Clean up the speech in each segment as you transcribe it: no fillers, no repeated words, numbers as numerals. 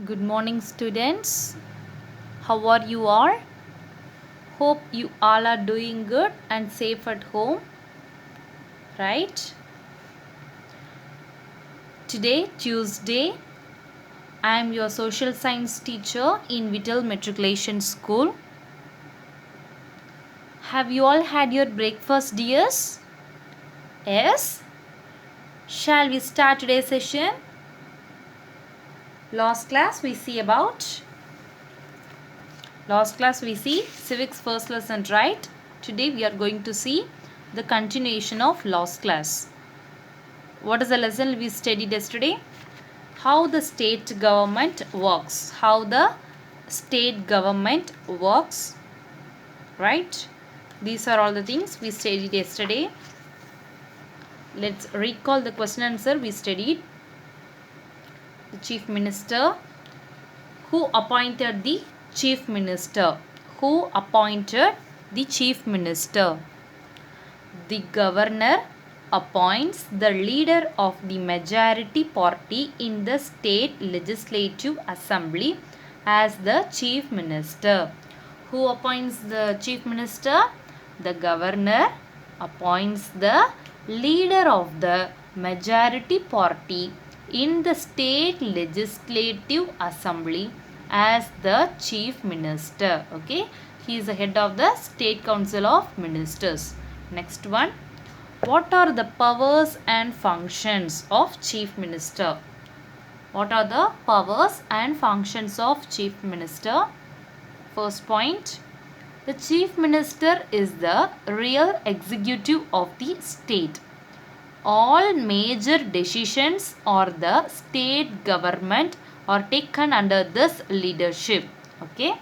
Good morning, students. How are you all? Hope you all are doing good and safe at home, right? Today, Tuesday, I am your social science teacher in Vittal Matriculation School. Have you all had your breakfast, dears? Yes? Shall we start today's session? Last class we see civics first lesson, right? Today we are going to see the continuation of last class. What is the lesson we studied yesterday? How the state government works. How the state government works, right? These are all the things we studied yesterday. Let's recall the question answer we studied. The chief minister. Who appointed the chief minister? Who appointed the chief minister? The governor appoints the leader of the majority party in the state legislative assembly as the chief minister. Who appoints the chief minister? The governor appoints the leader of the majority party in the state legislative assembly as the chief minister. Okay, he is the head of the state council of ministers. Next one, what are the powers and functions of chief minister? What are the powers and functions of chief minister? First point, the chief minister is the real executive of the state. All major decisions of the state government are taken under this leadership. Okay,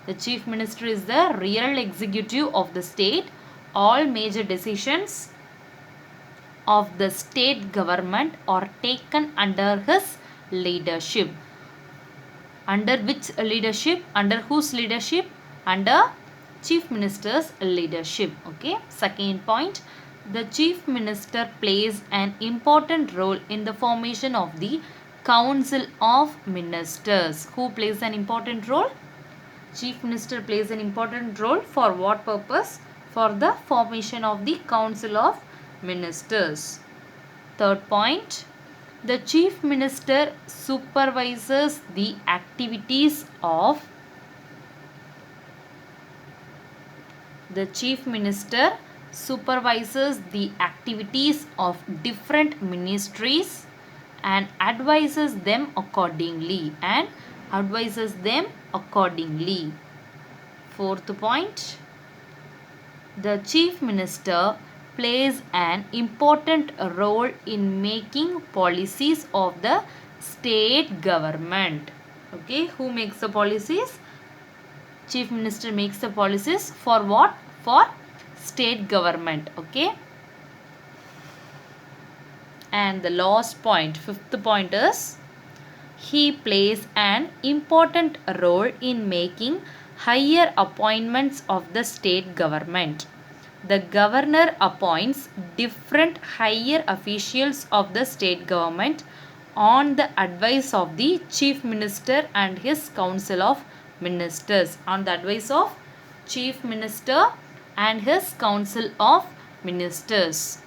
the chief minister is the real executive of the state. All major decisions of the state government are taken under his leadership. Under which leadership? Under whose leadership? Under chief minister's leadership. Okay. Second point, the chief minister plays an important role in the formation of the council of ministers. Who plays an important role? Chief minister plays an important role for what purpose? For the formation of the council of ministers. Third point, the chief minister supervises the activities of different ministries and advises them accordingly. Fourth point, the chief minister plays an important role in making policies of the state government. Okay, who makes the policies? Chief minister makes the policies for what? For state government. Okay. And the last point, fifth point is, he plays an important role in making higher appointments of the state government. The governor appoints different higher officials of the state government on the advice of the chief minister and his council of ministers. On the advice of chief minister and his council of ministers.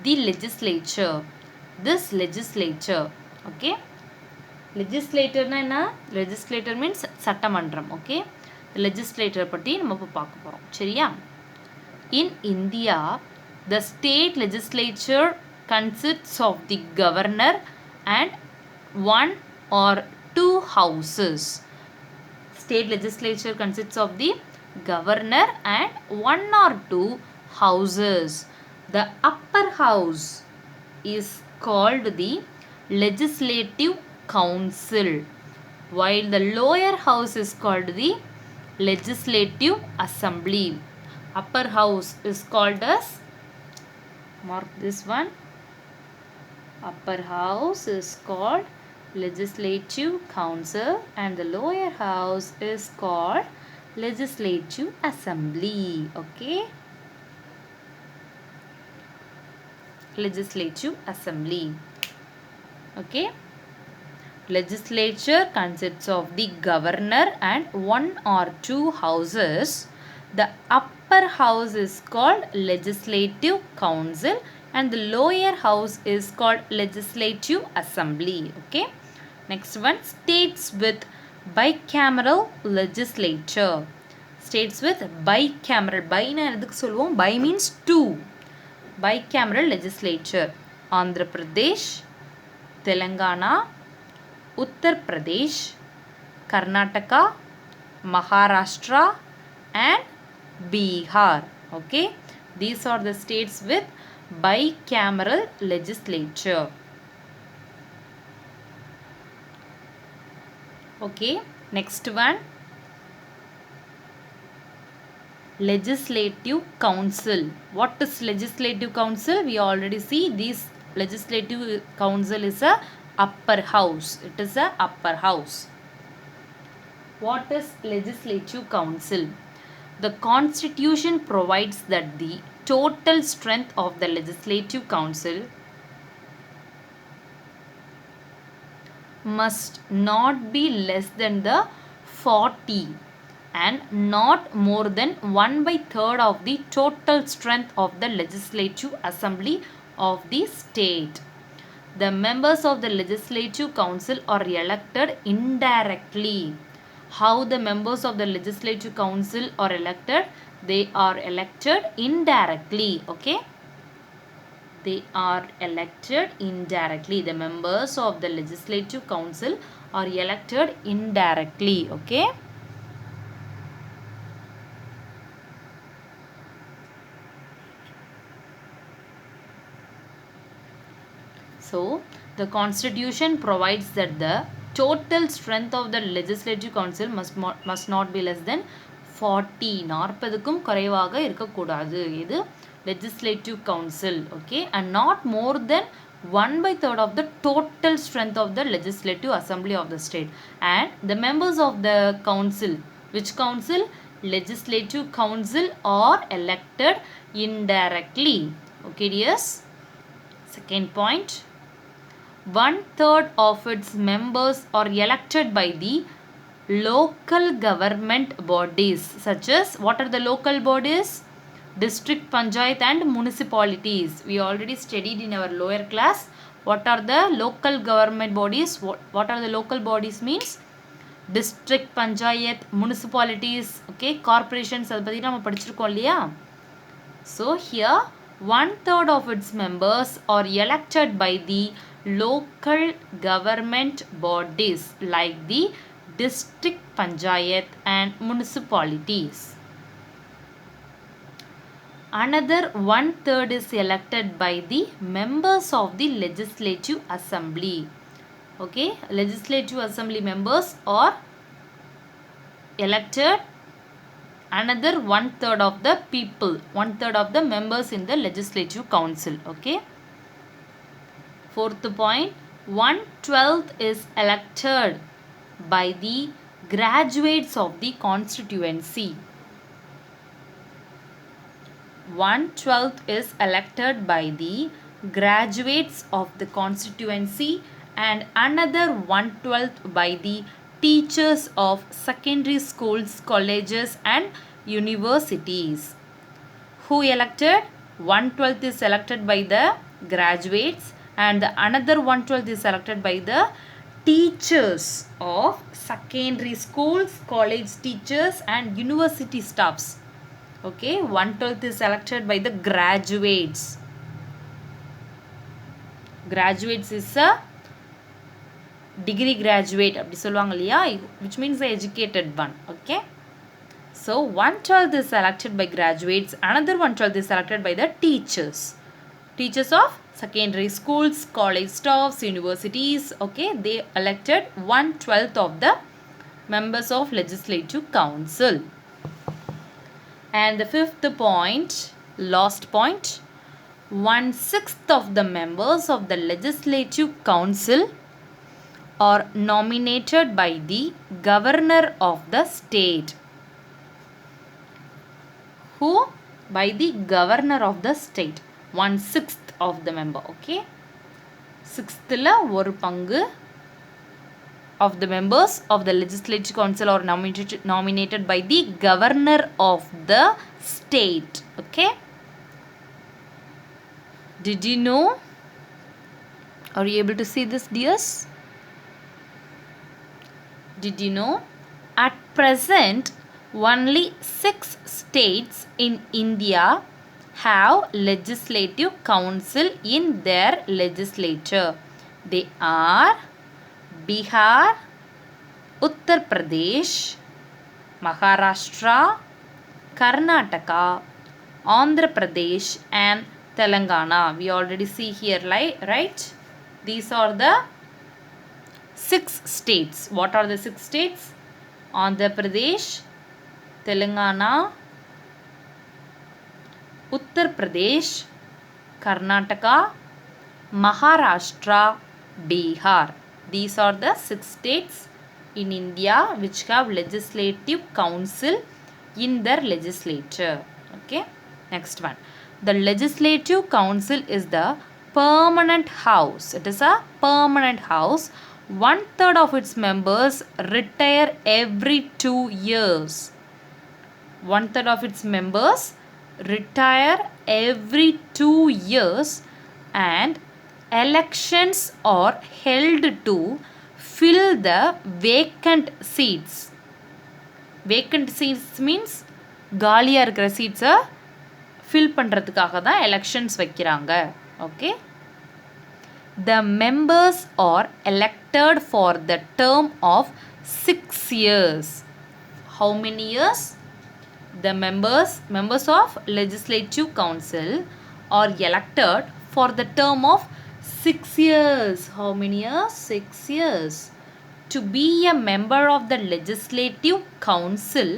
The legislature. This legislature. Okay. Legislator na enna? Legislator means சட்டமன்றம். Okay. The legislator பற்றி நம்ம இப்போ பார்க்க போகிறோம். சரியா? In India, the state legislature consists of the governor and one or two houses. State legislature consists of the governor and one or two houses. The upper house is called the legislative council, while the lower house is called the legislative assembly. Upper house is called as, mark this one, upper house is called legislative council and the lower house is called legislative assembly. Okay, legislative assembly. Okay, Legislature consists of the governor and one or two houses. The upper house is called Legislative Council and the lower house is called Legislative Assembly. Okay. Next one, states with bicameral legislature. States with bicameral. Bi na edhukku solluvom? Bi means two. Bicameral legislature. Andhra Pradesh, Telangana, Uttar Pradesh, Karnataka, Maharashtra and Bihar. Okay. These are the states with bicameral legislature. Okay. Next one. Legislative Council. What is Legislative Council? We already see this Legislative Council is a upper house. It is a upper house. What is Legislative Council? The Constitution provides that the total strength of the Legislative Council must not be less than the 40 and not more than 1/3 of the total strength of the Legislative Assembly of the state. The members of the Legislative Council are elected indirectly. How the members of the Legislative Council are elected? They are elected indirectly. Okay. They are elected indirectly. The members of the Legislative Council are elected indirectly. Okay. So, the Constitution provides that the total strength of the Legislative Council must not be less than 40. 40க்கும் குறைவாக இருக்கக்கூடாது. இது Legislative Council. Okay. And not more than 1/3 of the total strength of the Legislative Assembly of the state. And the members of the council, which council? Legislative Council, are elected indirectly. Okay, dears. Second point. 1/3 of its members are elected by the local government bodies, such as, what are the local bodies? District, Panchayat and municipalities. We already studied in our lower class. What are the local government bodies? What are the local bodies means? District, Panchayat, municipalities, okay, corporations. அது பத்தி நம்ம படிச்சிருக்கோம் இல்லையா? So here 1/3 of its members are elected by the local government bodies like the district, Panchayat and municipalities. Another 1/3 is elected by the members of the Legislative Assembly. Okay, Legislative Assembly members are elected. Another 1/3 of the people, 1/3 of the members in the Legislative Council. Okay. Fourth point, 1/12 is elected by the graduates of the constituency. 1/12 is elected by the graduates of the constituency and another 1/12 by the teachers of secondary schools, colleges and universities. Who elected? 1/12 is elected by the graduates and the another 1/12 is elected by the teachers of secondary schools, college teachers and university staffs. Okay, 1/12 is elected by the graduates. Graduates is a degree graduate அப்படி சொல்லுவாங்க இல்லையா, which means the educated one. Okay, so 1/12 is elected by graduates, another 1/12 is elected by the teachers, teachers of secondary schools, college staffs, universities. Okay, they elected 1/12 of the members of Legislative Council. And the fifth point, last point, 1/6 of the members of the Legislative Council are nominated by the governor of the state. Who? By the governor of the state. 1/6 of the member. Okay, 6th ஒரு பங்கு of the members of the legislative council are nominated by the governor of the state. Okay, did you know? Are you able to see this, dears? Did you know? At present, only 6 states in India have legislative council in their legislature. They are Bihar, Uttar Pradesh, Maharashtra, Karnataka, Andhra Pradesh and Telangana. We already see here, right? These are the 6 states. What are the 6 states? Andhra Pradesh, Telangana, Uttar Pradesh, Karnataka, Maharashtra, Bihar. These are the 6 states in India which have legislative council in their legislature. Okay, next one. The legislative council is the permanent house. It is a permanent house. 1/3 of its members retire every 2 years. 1/3 of its members retire every 2 years and elections are held to fill the vacant seats. Vacant seats means காலியாக இருக்கிற சீட்ஸை fill பண்ணுறதுக்காக தான் elections வைக்கிறாங்க. Okay, the members are elected for the term of 6 years. How many years? The members of legislative council are elected for the term of 6 years. How many years? 6 years. To be a member of the legislative council,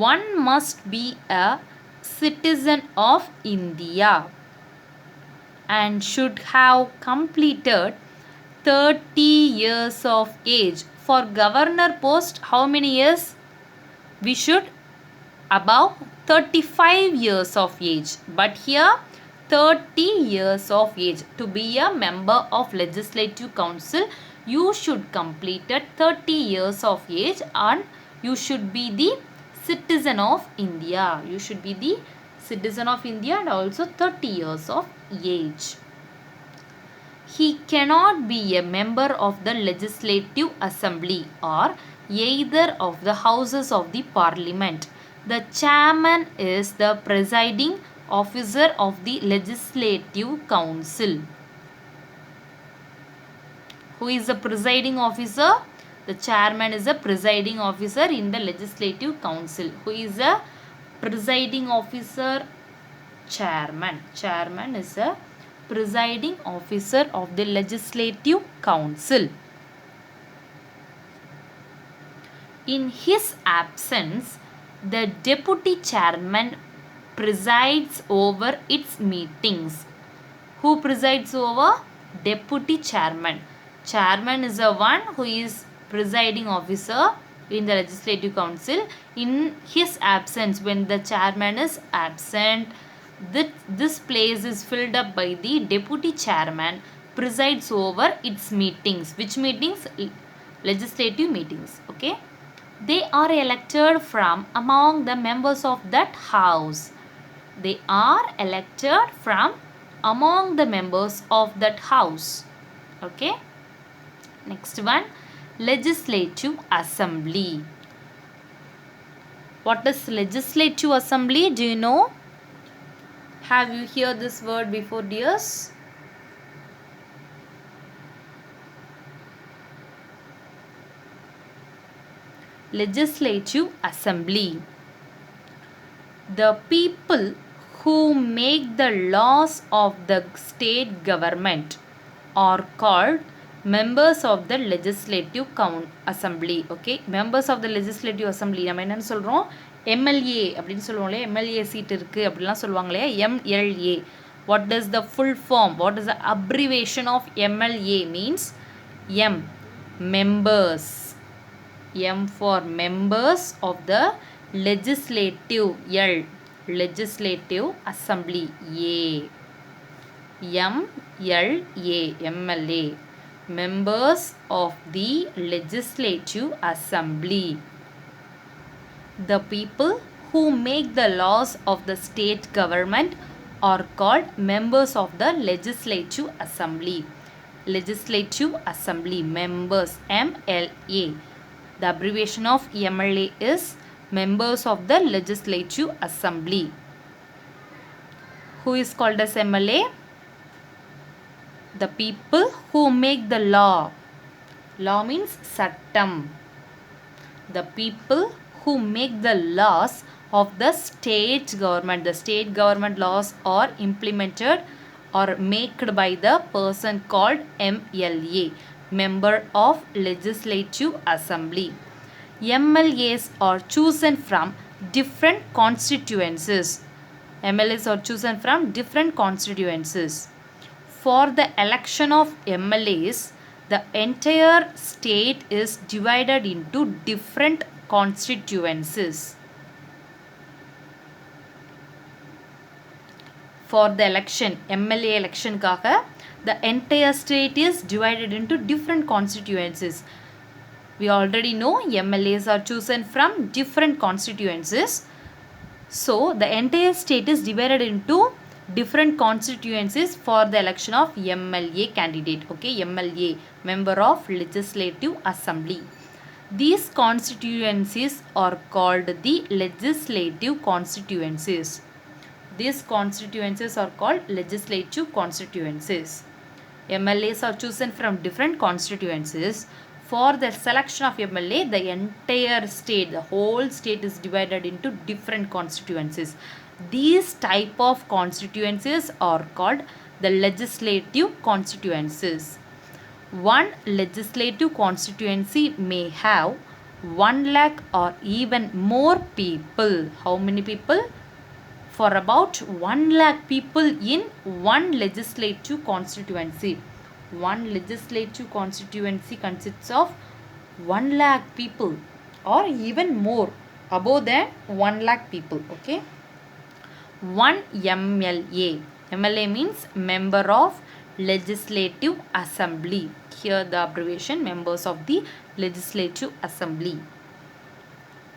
one must be a citizen of India and should have completed 30 years of age. For governor post, how many years? We should above 35 years of age. But here 30 years of age. To be a member of legislative council, you should completed 30 years of age and you should be the citizen of India. You should be the citizen of India and also 30 years of age. He cannot be a member of the legislative assembly or either of the houses of the parliament. The chairman is the presiding officer of the legislative council. Who is the presiding officer? The chairman is the presiding officer in the legislative council. Who is the presiding officer? Chairman. Chairman is the presiding officer of the legislative council. In his absence, the deputy chairman presides over its meetings. Who presides over? Deputy chairman. Chairman is the one who is presiding officer in the legislative council. In his absence, when the chairman is absent, this place is filled up by the deputy chairman presides over its meetings. Which meetings? Legislative meetings. Okay, they are elected from among the members of that house. They are elected from among the members of that house. Okay, next one, legislative assembly. What is legislative assembly? Do you know? Have you heard this word before, dears? Legislative assembly. The people who make the laws of the state government are called members of the legislative assembly. Okay, members of the legislative assembly. நம்ம என்னன்னு சொல்றோம்? MLA அப்படின்னு சொல்லுவோம்ல, MLA seat இருக்கு அப்படிலாம் சொல்லுவாங்களே, MLA. What does the full form? What is the abbreviation of MLA means? M, members. M for members of the legislative. L, legislative assembly. A, MLA, MLA. Members of the Legislative Assembly. The people who make the laws of the state government are called members of the Legislative Assembly. Legislative Assembly members, MLA. The abbreviation of MLA is members of the Legislative Assembly. Who is called as MLA? The people who make the law. Law means sattam. The people who make the laws of the state government. The state government laws are implemented or made by the person called MLA, member of Legislative Assembly. MLAs are chosen from different constituencies. MLAs are chosen from different constituencies. For the election of MLAs, the entire state is divided into different constituencies. For the election, MLA election kaga, the entire state is divided into different constituencies. We already know MLAs are chosen from different constituencies. So, the entire state is divided into different constituencies for the election of MLA candidate. Okay, MLA, member of Legislative Assembly. These constituencies are called the legislative constituencies. These constituencies are called legislative constituencies. MLAs are chosen from different constituencies. For the selection of MLA, the entire state, the whole state is divided into different constituencies. These type of constituencies are called the legislative constituencies. One legislative constituency may have 1 lakh or even more people. How many people? For about 1 lakh people in one legislative constituency. One legislative constituency consists of 1 lakh people or even more, above than 1 lakh people. Okay. One MLA. MLA means member of Legislative Assembly. Here the abbreviation, members of the Legislative Assembly.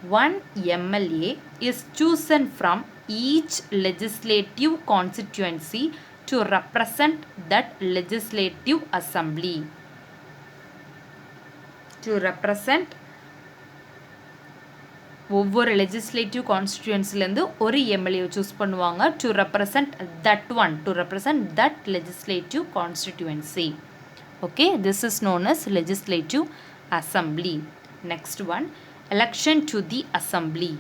One MLA is chosen from each legislative constituency to represent that legislative assembly. To represent ஒவ்வொரு legislative constituencyலேருந்து ஒரு MLA choose பண்ணுவாங்க to represent that one, to represent that legislative constituency. Okay, this is known as legislative assembly. Next one, election to the assembly.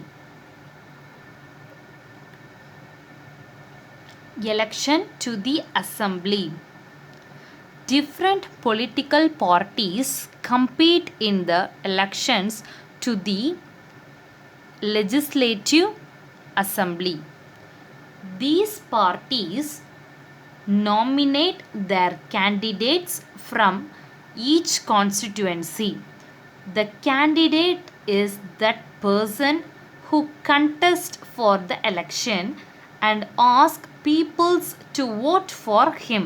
Election to the assembly. Different political parties compete in the elections to the legislative assembly. These parties nominate their candidates from each constituency. The candidate is that person who contests for the election and ask peoples to vote for him.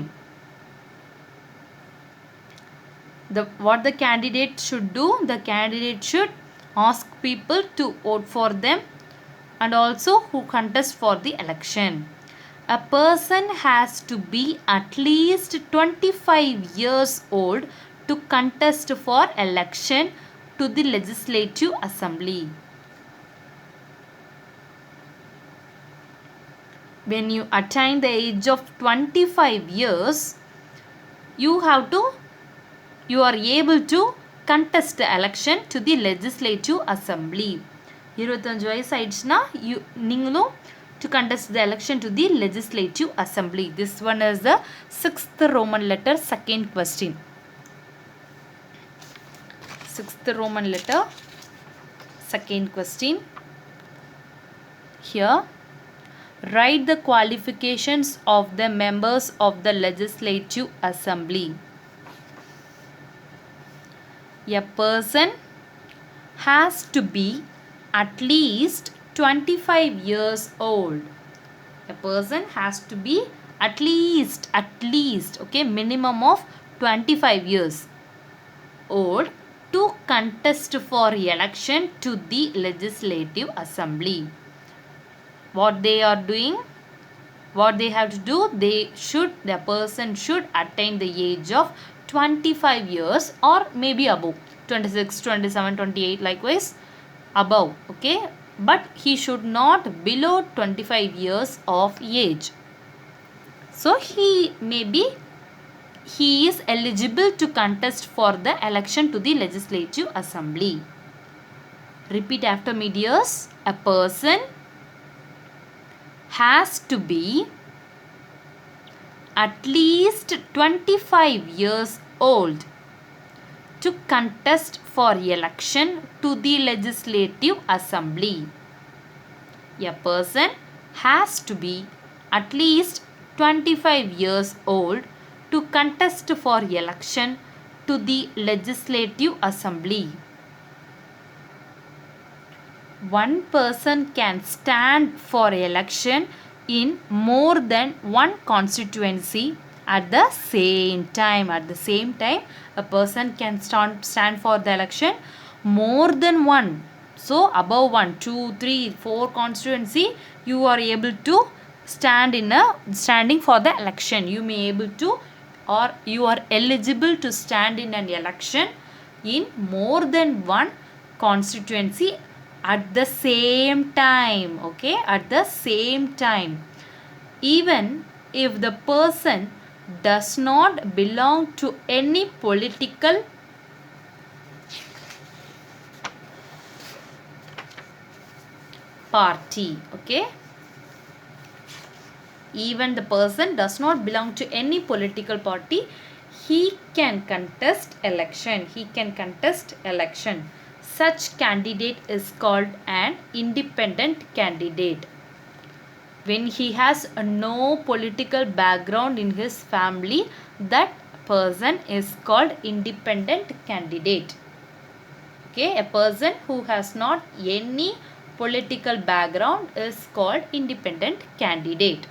What the candidate should do? The candidate should ask people to vote for them and also who contest for the election. A person has to be at least 25 years old to contest for election to the legislative assembly. When you attain the age of 25 years, you are able to contest the election to the legislative assembly. 25 வயசு ஆயிடுச்சுனா நீங்களும் to contest the election to the legislative assembly. This one is the 6th Roman letter, second question. 6th Roman letter, second question. Here, write the qualifications of the members of the legislative assembly. A person has to be at least 25 years old. A person has to be at least, okay, minimum of 25 years. old to contest for election to the Legislative Assembly. What they are doing? What they have to do? The person should attain the age of 25 years or maybe above, 26, 27, 28, likewise above, okay, but he should not below 25 years of age. So he is eligible to contest for the election to the Legislative Assembly. Repeat after me, dears. A person has to be at least 25 years old to contest for election to the Legislative Assembly. A person has to be at least 25 years old to contest for election to the Legislative Assembly. One person can stand for election in more than one constituency at the same time. At the same time, a person can stand for the election more than one. So above 1, 2, 3, 4 constituency, you are able to standing for the election. You may able to, or you are eligible to stand in an election in more than one constituency at the same time, okay, at the same time, even if the person does not belong to any political party, okay, even the person does not belong to any political party, he can contest election. Such candidate is called an independent candidate. When he has no political background in his family, that person is called independent candidate. Okay, a person who has not any political background is called independent candidate.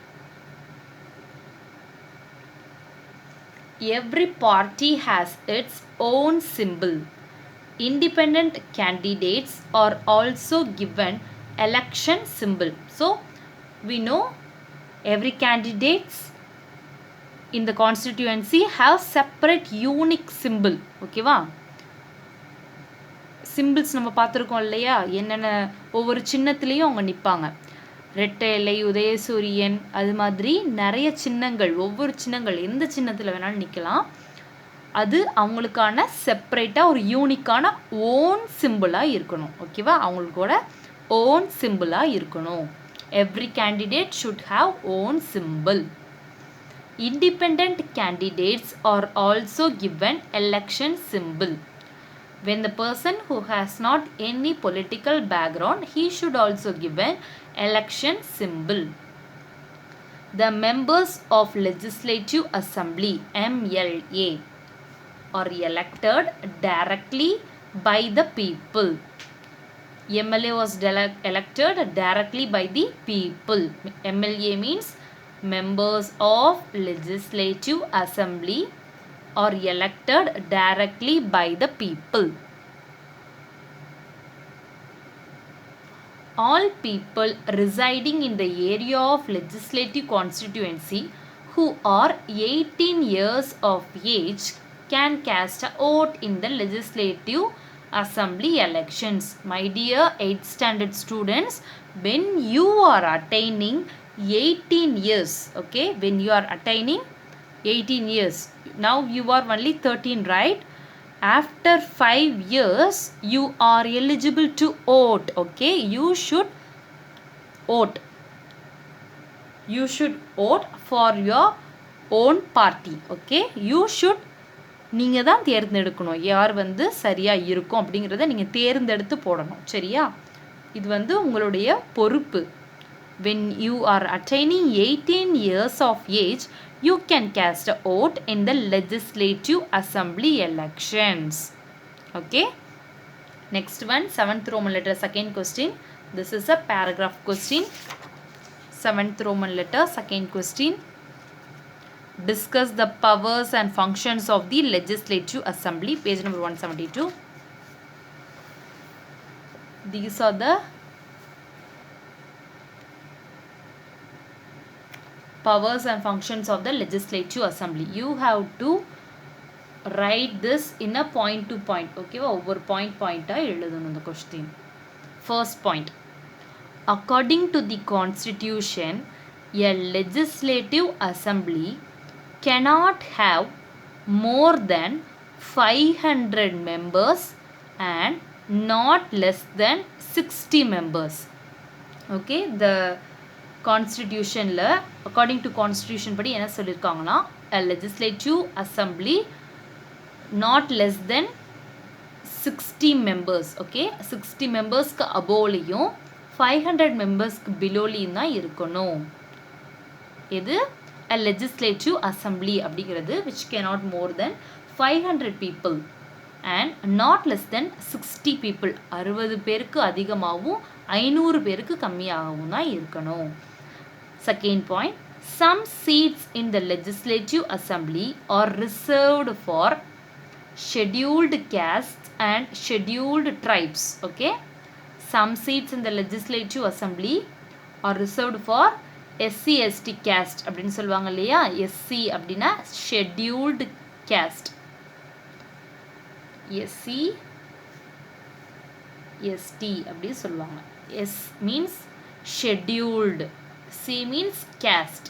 Every party has its own symbol. Independent candidates are also given election symbol. So we know every candidates in the constituency have separate unique symbol. Okay va? Symbols நம்ம பார்த்துருக்கோம் இல்லையா, என்னென்ன ஒவ்வொரு சின்னத்துலேயும் அவங்க நிற்பாங்க. ரெட்டை இலை, உதயசூரியன், அது மாதிரி நிறைய சின்னங்கள், ஒவ்வொரு சின்னங்கள் எந்த சின்னத்தில் வேணாலும் நிற்கலாம். அது அவங்களுக்கான செப்பரேட்டாக ஒரு யூனிக்கான ஓன் சிம்பிளாக இருக்கணும். ஓகேவா, அவங்களுக்கோட ஓன் சிம்பிளாக இருக்கணும். Every candidate should have own simple. Independent candidates are also given election symbol. When the person who has not any political background, he should also give an election symbol. The members of Legislative Assembly (MLA) are elected directly by the people. MLA was elected directly by the people. MLA means members of Legislative Assembly are elected directly by the people. All people residing in the area of legislative constituency who are 18 years of age can cast a vote in the Legislative Assembly elections. My dear 8th standard students, when you are attaining 18 years, okay, when you are attaining 18 years, now you are only 13, right? After 5 years you are eligible to vote. Okay, you should vote for your own party. Okay, you should, நீங்கள் தான் தேர்ந்தெடுக்கணும் யார் வந்து சரியாக இருக்கும் அப்படிங்கிறத நீங்கள் தேர்ந்தெடுத்து போடணும். சரியா, இது வந்து உங்களுடைய பொறுப்பு. When you are attaining 18 years of age, you can cast a vote in the Legislative Assembly elections. Okay. Next one, 7th Roman letter, second question. This is a paragraph question. 7th Roman letter, second question. Discuss the powers and functions of the Legislative Assembly. Page number 172. These are the powers and functions of the Legislative Assembly. You have to write this in a point to point. Okay, over point the question. First point. According to the Constitution, a Legislative Assembly cannot have more than 500 members and not less than 60 members. Okay, the Constitution la, according to Constitution படி என்ன சொல்லிருக்காங்கன்னா, a legislative assembly not less than 60 members. Okay, 60 members க்கு above 500 members க்கு below தான் இருக்கணும். இது a legislative assembly அப்படிங்கிறது which cannot more than 500 people and not less than 60 people. 60 பேருக்கு அதிகமாகவும் 500 பேருக்கு கம்மியாகவும் தான் இருக்கணும். Second point, some seats in the Legislative Assembly are reserved for scheduled castes and scheduled tribes. Okay, some seats in the Legislative Assembly are reserved for SC ST caste அப்படின்னு சொல்லுவாங்க இல்லையா. SC அப்படின்னா scheduled caste, SC ST அப்படி சொல்லுவாங்க. S means scheduled, C means caste,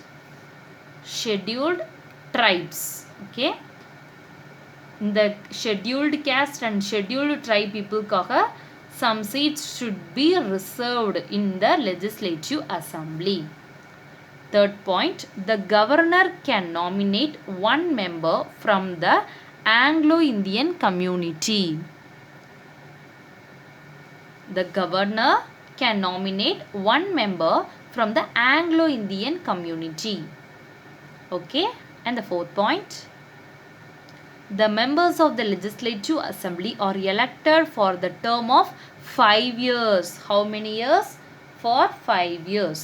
scheduled tribes. Okay, the scheduled caste and scheduled tribe people kaga some seats should be reserved in the Legislative Assembly. Third point, the governor can nominate one member from the Anglo-Indian community. The governor can nominate one member from the Anglo-Indian community. Okay, and the fourth point, the members of the Legislative Assembly are elected for the term of 5 years. How many years? For 5 years.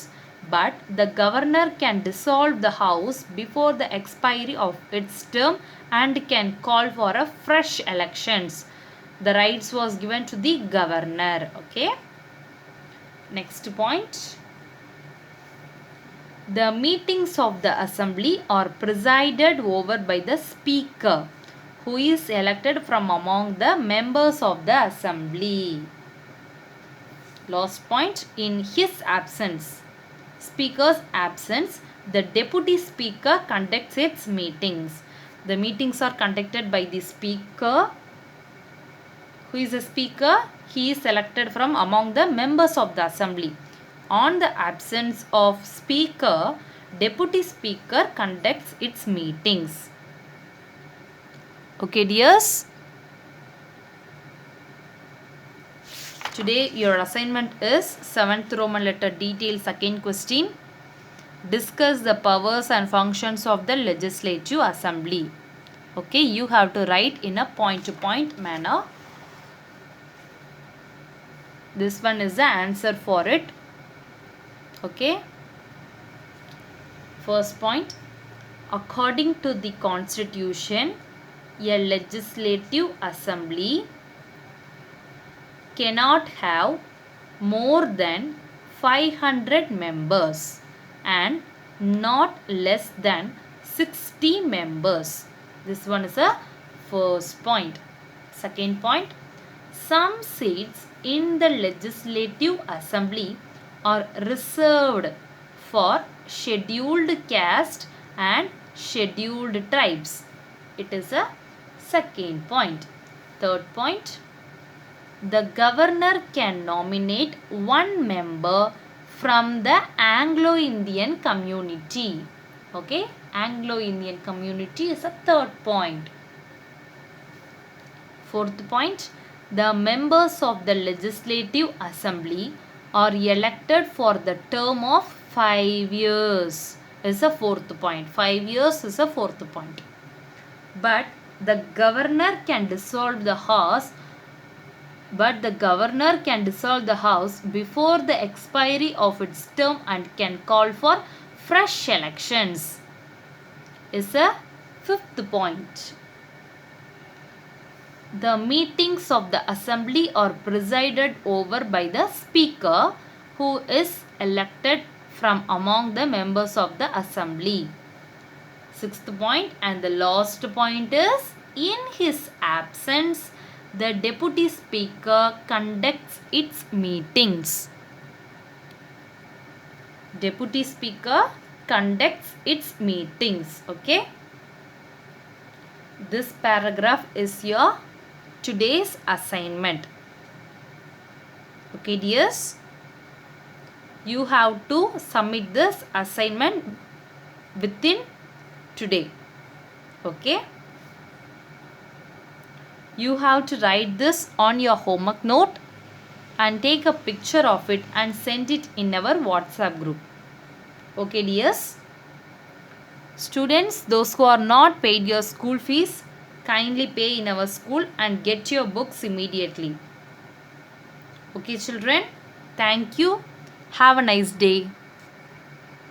But the governor can dissolve the house before the expiry of its term and can call for a fresh elections. The rights was given to the governor. Okay, next point, the meetings of the assembly are presided over by the speaker, who is elected from among the members of the assembly. Last point, in his absence, speaker's absence, the deputy speaker conducts its meetings. The meetings are conducted by the speaker. Who is the speaker? He is selected from among the members of the assembly. On the absence of speaker, deputy speaker conducts its meetings. Okay, dears. Today your assignment is 7th Roman letter detail, second question. Discuss the powers and functions of the Legislative Assembly. Okay, you have to write in a point to point manner. This one is the answer for it. Okay, first point, according to the Constitution, a Legislative Assembly cannot have more than 500 members and not less than 60 members. This one is a first point. Second point, some seats in the Legislative Assembly are reserved for scheduled caste and scheduled tribes. It is a second point. Third point, the governor can nominate one member from the Anglo-Indian community. Okay, Anglo-Indian community is a third point. Fourth point, the members of the Legislative Assembly are elected for the term of 5 years. Is a fourth point. 5 years is a fourth point. But the governor can dissolve the house. Before the expiry of its term and can call for fresh elections. is a fifth point. The meetings of the assembly are presided over by the speaker, who is elected from among the members of the assembly. Sixth point, and the last point is, in his absence, the deputy speaker conducts its meetings. Deputy speaker conducts its meetings. Okay. This paragraph is your today's assignment. Okay, dears. You have to submit this assignment within today. Okay. You have to write this on your homework note and take a picture of it and send it in our WhatsApp group. Okay, dears. Students, those who are not paid your school fees, kindly pay in our school and get your books immediately. Okay, children. Thank you. Have a nice day.